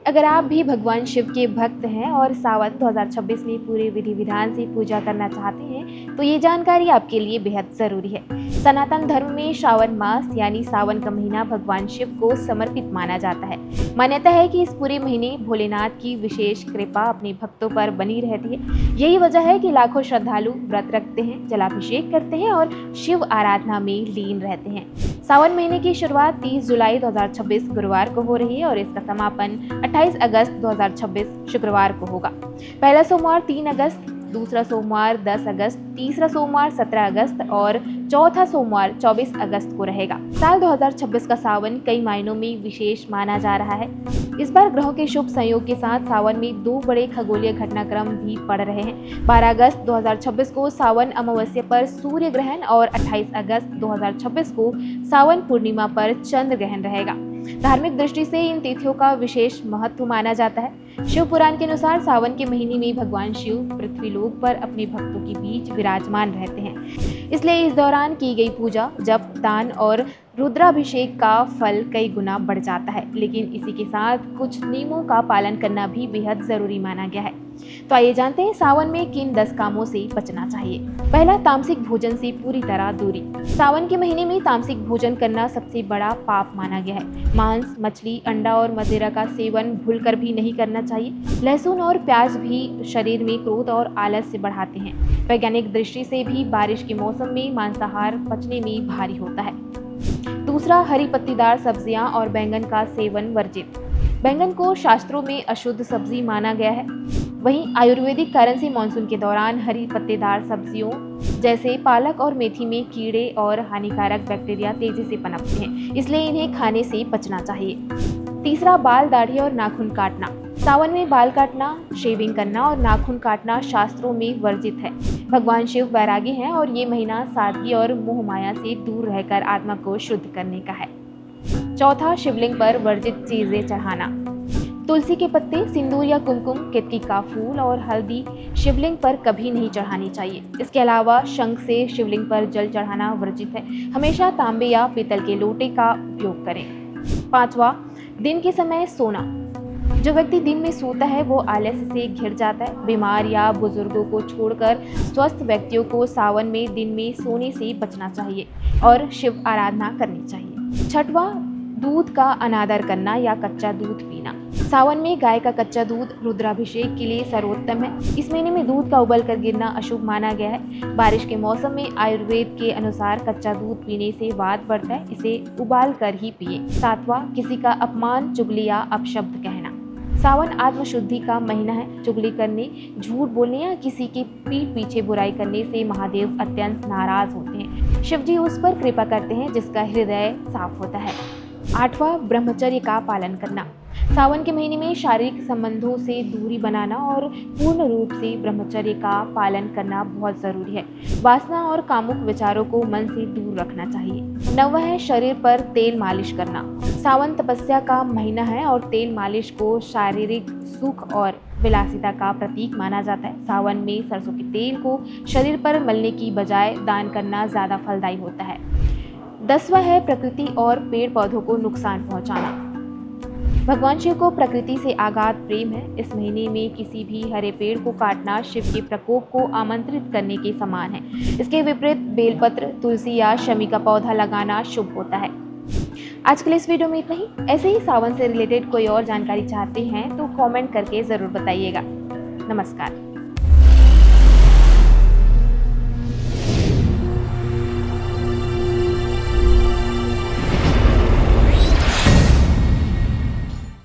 अगर आप भी भगवान शिव के भक्त हैं और सावन 2026 में पूरे विधि विधान से पूजा करना चाहते हैं तो ये जानकारी आपके लिए बेहद जरूरी है। सनातन धर्म में श्रावण मास यानी सावन का महीना भगवान शिव को समर्पित माना जाता है। मान्यता है कि इस पूरे महीने भोलेनाथ की विशेष कृपा अपने भक्तों पर बनी रहती है। यही वजह है कि लाखों श्रद्धालु व्रत रखते हैं, जलाभिषेक करते हैं और शिव आराधना में लीन रहते हैं। सावन महीने की शुरुआत 30 जुलाई 2026 गुरुवार को हो रही है और इसका समापन 28 अगस्त 2026 शुक्रवार को होगा। पहला सोमवार 3 अगस्त, दूसरा सोमवार 10 अगस्त, तीसरा सोमवार 17 अगस्त और चौथा सोमवार 24 अगस्त को रहेगा। साल 2026 का सावन कई मायनों में विशेष माना जा रहा है। इस बार ग्रहों के शुभ संयोग के साथ सावन में 2 बड़े खगोलीय घटनाक्रम भी पड़ रहे हैं। 12 अगस्त 2026 को सावन अमावस्या पर सूर्य ग्रहण और 28 अगस्त 2026 को सावन पूर्णिमा पर चंद्र ग्रहण रहेगा। धार्मिक दृष्टि से इन तिथियों का विशेष महत्व माना जाता है। शिव पुराण के अनुसार सावन के महीने में भगवान शिव पृथ्वी लोक पर अपने भक्तों के बीच विराजमान रहते हैं। इसलिए इस दौरान की गई पूजा, जप, दान और रुद्राभिषेक का फल कई गुना बढ़ जाता है। लेकिन इसी के साथ कुछ नियमों का पालन करना भी बेहद जरूरी माना गया है। तो आइए जानते हैं सावन में किन 10 कामों से बचना चाहिए। पहला, तामसिक भोजन से पूरी तरह दूरी। सावन के महीने में तामसिक भोजन करना सबसे बड़ा पाप माना गया है। मांस, मछली, अंडा और मदिरा का सेवन भूलकर भी नहीं करना चाहिए। लहसुन और प्याज भी शरीर में क्रोध और आलस्य बढ़ाते हैं। वैज्ञानिक दृष्टि से भी बारिश के मौसम में मांसाहार पचने में भारी होता है। दूसरा, हरी पत्तीदार सब्जियां और बैंगन का सेवन वर्जित। बैंगन को शास्त्रों में अशुद्ध सब्जी माना गया है। वहीं आयुर्वेदिक कारण से मानसून के दौरान हरी पत्तेदार सब्जियों जैसे पालक और मेथी में कीड़े और हानिकारक बैक्टीरिया तेजी से पनपते हैं, इसलिए इन्हें खाने से बचना चाहिए। तीसरा, बाल, दाढ़ी और नाखून काटना। सावन में बाल काटना, शेविंग करना और नाखून काटना शास्त्रों में वर्जित है। भगवान शिव वैरागी हैं और ये महीना सादगी और मोह माया से दूर रहकर आत्मा को शुद्ध करने का है। चौथा, शिवलिंग पर वर्जित चीजें चढ़ाना। तुलसी के पत्ते, सिंदूर या कुमकुम, केतकी का फूल और हल्दी शिवलिंग पर कभी नहीं चढ़ानी चाहिए। इसके अलावा शंख से शिवलिंग पर जल चढ़ाना वर्जित है। हमेशा तांबे या पीतल के लोटे का उपयोग करें। पांचवा, दिन के समय सोना। जो व्यक्ति दिन में सोता है वो आलस्य से घिर जाता है। बीमार या बुजुर्गों को छोड़कर स्वस्थ व्यक्तियों को सावन में दिन में सोने से बचना चाहिए और शिव आराधना करनी चाहिए। छठवां, दूध का अनादर करना या कच्चा दूध पीना। सावन में गाय का कच्चा दूध रुद्राभिषेक के लिए सर्वोत्तम है। इस महीने में दूध का उबल कर गिरना अशुभ माना गया है। बारिश के मौसम में आयुर्वेद के अनुसार कच्चा दूध पीने से वात बढ़ता है, इसे उबाल कर ही पिए। सातवां, किसी का अपमान, चुगली या अपशब्द कहना। सावन आत्मशुद्धि का महीना है। चुगली करने, झूठ बोलने या किसी के पीठ पीछे बुराई करने से महादेव अत्यंत नाराज होते हैं। शिव जी उस पर कृपा करते हैं जिसका हृदय साफ होता है। आठवां, ब्रह्मचर्य का पालन करना। सावन के महीने में शारीरिक संबंधों से दूरी बनाना और पूर्ण रूप से ब्रह्मचर्य का पालन करना बहुत जरूरी है। वासना और कामुक विचारों को मन से दूर रखना चाहिए। नौवां है, शरीर पर तेल मालिश करना। सावन तपस्या का महीना है और तेल मालिश को शारीरिक सुख और विलासिता का प्रतीक माना जाता है। सावन में सरसों के तेल को शरीर पर मलने की बजाय दान करना ज्यादा फलदायी होता है। 10वां है, प्रकृति और पेड़ पौधों को नुकसान पहुंचाना। भगवान शिव को प्रकृति से अगाध प्रेम है। इस महीने में किसी भी हरे पेड़ को काटना शिव के प्रकोप को आमंत्रित करने के समान है। इसके विपरीत बेलपत्र, तुलसी या शमी का पौधा लगाना शुभ होता है। आज के लिए इस वीडियो में इतना ही। ऐसे ही सावन से रिलेटेड कोई और जानकारी चाहते हैं तो कमेंट करके जरूर बताइएगा। नमस्कार।